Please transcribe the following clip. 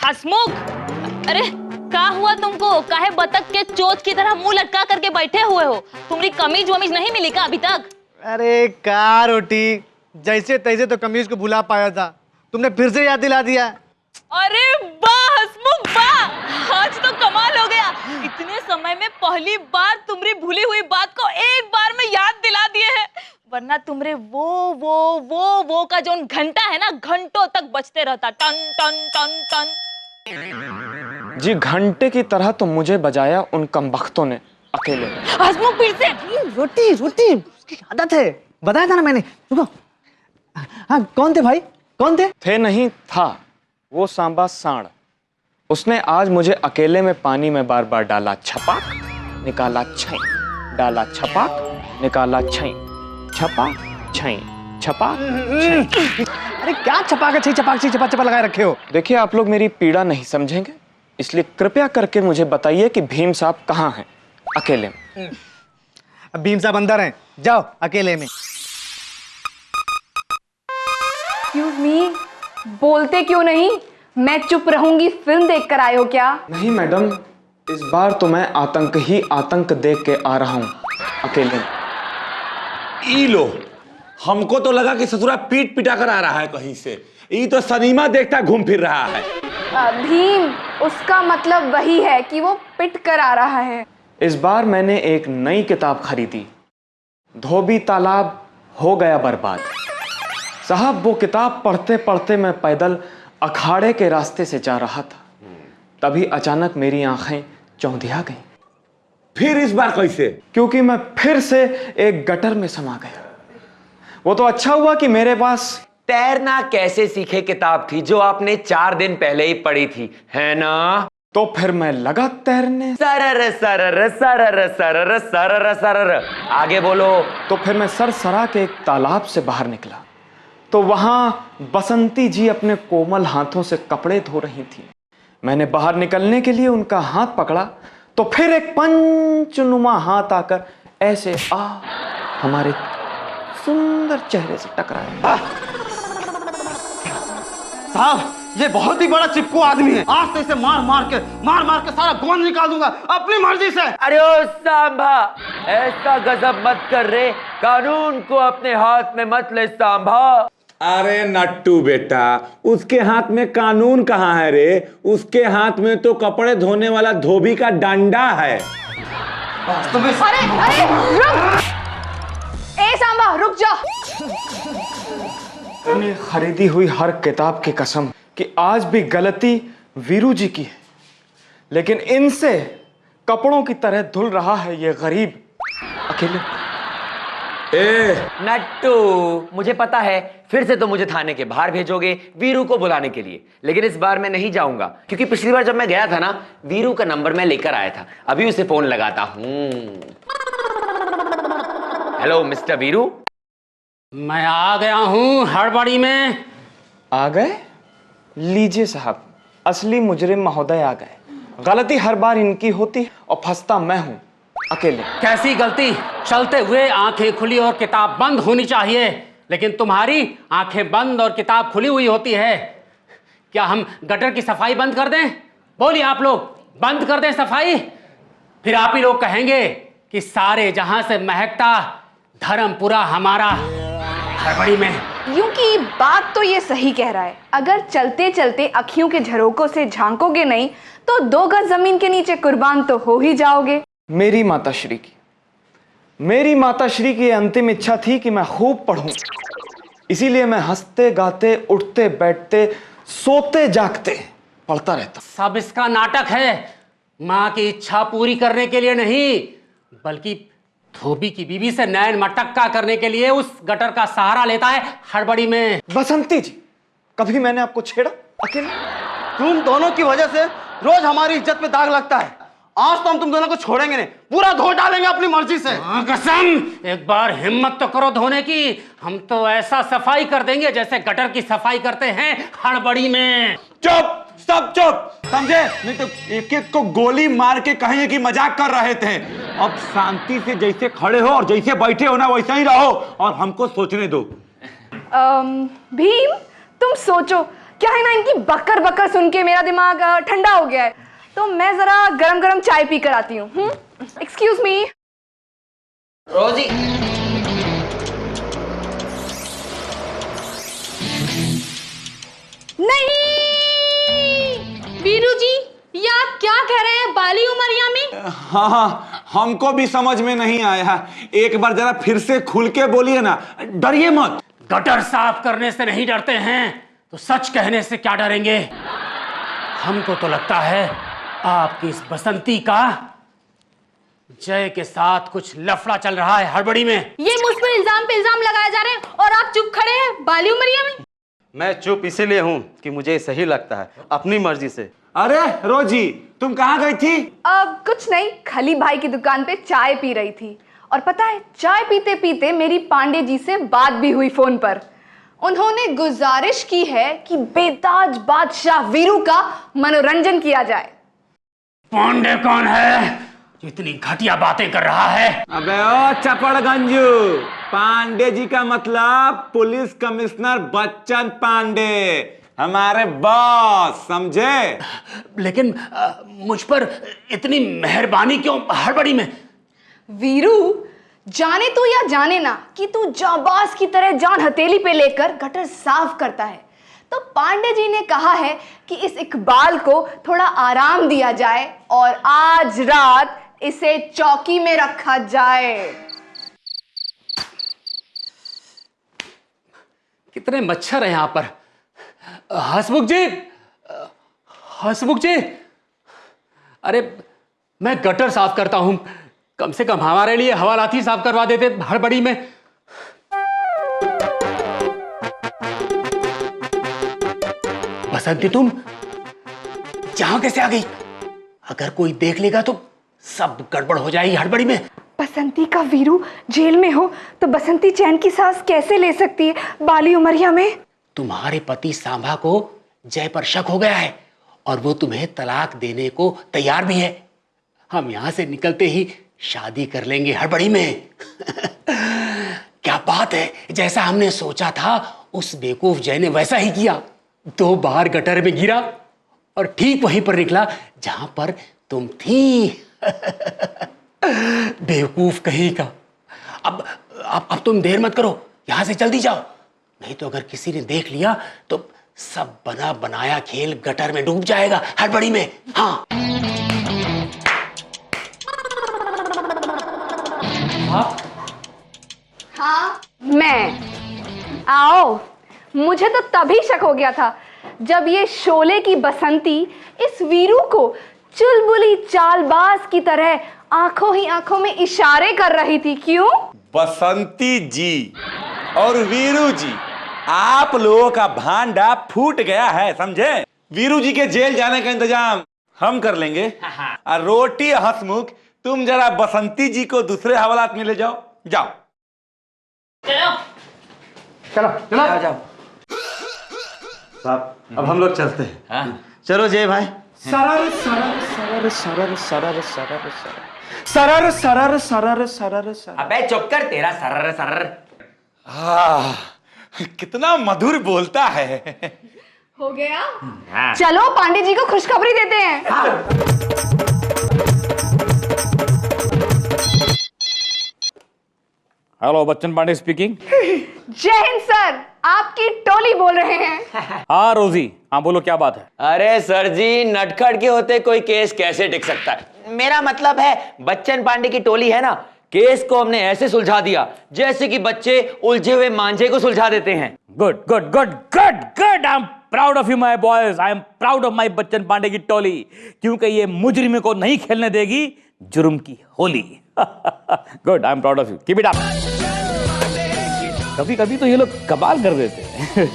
हसमुख, अरे क्या हुआ तुमको? काहे बतख के चोच की तरह मुंह लटका करके बैठे हुए हो? तुम्हारी कमीज वमीज नहीं मिली का अभी तक? अरे का रोटी, जैसे तैसे तो कमीज को भुला पाया था, तुमने फिर से याद दिला दिया। अरे वाह हसमुख वाह, आज तो कमाल हो गया। इतने समय में पहली बार तुम्हारी भूली हुई बात को एक बार में याद दिला दिए है, वरना तुम्हारे वो का जो घंटा है ना, घंटों तक बजते रहता, टन टन टन टन। जी घंटे की तरह तो मुझे बजाया उन कमबख्तों ने अकेले। हसमुख फिर से रोटी रोटी उसकी आदत है, बताया था ना मैंने। रुको, हाँ कौन थे भाई, कौन थे? नहीं था, वो सांबा सांड। उसने आज मुझे अकेले में पानी में बार बार डाला छपाक, निकाला छई, डाला छपाक, निकाला छई, छपाक छई, छपाक छई। अरे क्या छपाक छई छपाक छई छपा छपा लगाए रखे हो? देखिए आप लोग मेरी पीड़ा नहीं समझेंगे, इसलिए कृपया करके मुझे बताइए कि भीम साहब कहाँ हैं अकेले में। अब भीम साहब अंदर हैं, जाओ अकेले में। एक्सक्यूज मी, बोलते क्यों नहीं? मैं चुप रहूंगी, फिल्म देख कर आए हो क्या? नहीं मैडम, इस बार तो मैं आतंक ही आतंक देख के आ रहा हूँ अकेले में। ई लो, हमको तो लगा कि ससुरा पीट पिटा कर आ रहा है कहीं से, ये तो सनीमा देखता घूम फिर रहा है। भीम, उसका मतलब वही है कि वो पिट कर आ रहा है। इस बार मैंने एक नई किताब खरीदी, धोबी तालाब हो गया बर्बाद। साहब वो किताब पढ़ते पढ़ते मैं पैदल अखाड़े के रास्ते से जा रहा था, तभी अचानक मेरी आंखें चौंधिया गईं। फिर इस बार कैसे? क्योंकि मैं फिर से एक गटर में समा गया। वो तो अच्छा हुआ कि मेरे पास तैरना कैसे सीखे किताब थी जो आपने 4 दिन पहले ही पढ़ी थी, है ना? तो फिर मैं लगा तैरने। सरर सरर सरर सरर सरर सरर, आगे बोलो। तो फिर मैं सरसरा के एक तालाब से बाहर निकला, तो वहां बसंती जी अपने कोमल हाथों से कपड़े धो रही थी। मैंने बाहर निकलने के लिए उनका हाथ पकड़ा, तो फिर एक पंचनुमा हाथ आकर ऐसे हमारे सुंदर चेहरे से टकराया। साहब ये बहुत ही बड़ा चिपकू आदमी है, आज तो इसे मार मार के सारा गोंद निकाल दूंगा अपनी मर्जी से। अरे ओ सांभा, ऐसा गजब मत कर रे, कानून को अपने हाथ में मत ले सांभा। अरे नट्टू बेटा, उसके हाथ में कानून कहाँ है रे? उसके हाथ में तो कपड़े धोने वाला धोबी का डंडा है। अरे रुक! ए सांभा रुक जा। मैंने खरीदी हुई हर किताब की कसम कि आज भी गलती वीरू जी की है, लेकिन इनसे कपड़ों की तरह धुल रहा है ये गरीब अकेले। नट्टू, मुझे पता है फिर से तो मुझे थाने के बाहर भेजोगे वीरू को बुलाने के लिए, लेकिन इस बार मैं नहीं जाऊंगा, क्योंकि पिछली बार जब मैं गया था ना, वीरू का नंबर मैं लेकर आया था। अभी उसे फोन लगाता हूं। Hello mister Veeru. मैं आ गया हूं हड़बड़ी में। आ गए? लीजिए साहब, असली मुजरिम महोदय आ गए। गलती हर बार इनकी होती है और फंसता मैं हूं अकेले। कैसी गलती? चलते हुए आंखें खुली और किताब बंद होनी चाहिए, लेकिन तुम्हारी आंखें बंद और किताब खुली हुई होती है। क्या हम गटर की सफाई बंद कर दें? बोलिए आप लोग, बंद कर दें सफाई? फिर आप ही लोग कहेंगे कि सारे जहां से महकता धर्मपुरा हमारा हड़बड़ी में। यूं की बात तो ये सही कह रहा है, अगर चलते चलते अखियों के झरोकों से झांकोगे नहीं तो 2 गज जमीन के नीचे कुर्बान तो हो ही जाओगे। मेरी माताश्री की अंतिम इच्छा थी कि मैं खूब पढ़ूं, इसीलिए मैं हंसते गाते उठते बैठते सोते जागते पढ़ता रहता। सब इसका नाटक है, मां की इच्छा पूरी करने के लिए नहीं, बल्कि धोबी की बीवी से नैन मटक्का करने के लिए उस गटर का सहारा लेता है हड़बड़ी में। बसंती जी, कभी मैंने आपको छेड़ा अकेले? तुम दोनों की वजह से रोज हमारी इज्जत पे दाग लगता है। आज तो हम तुम दोनों को छोड़ेंगे नहीं, पूरा धो डालेंगे अपनी मर्जी से। कसम, एक बार हिम्मत तो करो धोने की, हम तो ऐसा सफाई कर देंगे जैसे गटर की सफाई करते हैं हड़बड़ी में। चुप, सब चुप, समझे? नहीं तो एक एक को गोली मार के कहेंगे कि मजाक कर रहे थे। अब शांति से जैसे खड़े हो और जैसे बैठे हो ना वैसा ही रहो और हमको सोचने दो। भीम, तुम सोचो, क्या है ना, इनकी बकर बकर सुन के मेरा दिमाग ठंडा हो गया है, तो मैं जरा गरम गरम चाय पी कर आती हूँ। Excuse me. रोजी, नहीं, वीरू जी, ये आप क्या कह रहे हैं बाली उमरिया में? हाँ, हमको भी समझ में नहीं आया। एक बार जरा फिर से खुल के बोलिए ना, डरिए मत। गटर साफ करने से नहीं डरते हैं तो सच कहने से क्या डरेंगे? हमको तो लगता है आपकी इस बसंती का जय के साथ कुछ लफड़ा चल रहा है हड़बड़ी में। ये मुझ पर इल्जाम पे इल्जाम लगाए जा रहे हैं और आप चुप खड़े हैं बाली उमरिया में। मैं चुप इसीलिए हूँ कि मुझे सही लगता है, अपनी मर्जी से। अरे रोजी, तुम कहाँ गई थी? अब कुछ नहीं, खली भाई की दुकान पे चाय पी रही थी, और पता है चाय पीते पीते मेरी पांडे जी से बात भी हुई फोन पर। उन्होंने गुजारिश की है कि बेताज बादशाह वीरू का मनोरंजन किया जाए। पांडे कौन है जो इतनी घटिया बातें कर रहा है? अबे ओ चपड़गंजू, पांडे जी का मतलब पुलिस कमिश्नर बच्चन पांडे, हमारे बॉस, समझे? लेकिन मुझ पर इतनी मेहरबानी क्यों हड़बड़ी में? वीरू, जाने तू या जाने ना कि तू जाबाज की तरह जान हथेली पे लेकर गटर साफ करता है, तो पांडे जी ने कहा है कि इस इकबाल को थोड़ा आराम दिया जाए और आज रात इसे चौकी में रखा जाए। कितने मच्छर हैं यहां पर। हसमुख जी, हसमुख जी, अरे मैं गटर साफ करता हूं, कम से कम हमारे लिए हवालाती साफ करवा देते हड़बड़ी में। बसंती, तुम यहां कैसे आ गई? अगर कोई देख लेगा तो सब गड़बड़ हो जाएगी हड़बड़ी में। बसंती का वीरू जेल में हो तो बसंती चैन की सांस कैसे ले सकती है बाली उमरिया में? तुम्हारे पति सांभा को जय पर शक हो गया है और वो तुम्हें तलाक देने को तैयार भी है। हम यहां से निकलते ही शादी कर लेंगे हड़बड़ी में। क्या बात है, जैसा हमने सोचा था उस बेवकूफ जय ने वैसा ही किया। 2 बार गटर में गिरा और ठीक वहीं पर निकला जहां पर तुम थी। बेवकूफ कहीं का। अब तुम देर मत करो, यहां से जल्दी जाओ, नहीं तो अगर किसी ने देख लिया तो सब बना बनाया खेल गटर में डूब जाएगा हड़बड़ी में। हाँ, हाँ, मैं। आओ, मुझे तो तभी शक हो गया था जब ये शोले की बसंती इस वीरू को चुलबुली चालबाज की तरह आंखों ही आंखों में इशारे कर रही थी। क्यों? बसंती जी और वीरू जी, आप लोगों का भांडा फूट गया है, समझे? वीरू जी के जेल जाने का इंतजाम हम कर लेंगे। और रोटी हंसमुख, तुम जरा बसंती जी को दूसरे हवालात में ले जाओ। जाओ चलो चलो जाओ साहब, अब हम लोग चलते हैं। चलो जय भाई। सरर सरर सरर सरर सरर सरर सरर सरर सरर सरर सरर। अबे चुप कर, तेरा सरर सरर। कितना मधुर बोलता है। हो गया? चलो पांडे जी को खुशखबरी देते हैं। Hello, Bachchan Pandey speaking. जय हिंद सर, आपकी टोली बोल रहे हैं। हाँ रोजी, हाँ बोलो क्या बात है? अरे सर जी, नटखट के होते कोई केस कैसे टिक सकता है? मेरा मतलब है बच्चन पांडे की टोली है ना, केस को हमने ऐसे सुलझा दिया जैसे कि बच्चे उलझे हुए मांझे को सुलझा देते हैं। Good good good good good. I am proud of you my boys, I am proud of my Bachchan Pandey की टोली, क्योंकि ये मुजरिम को नहीं खेलने देगी जुर्म की Holi. Good, I am proud of you, keep it up. कभी कभी तो ये लोग कमाल कर देते हैं।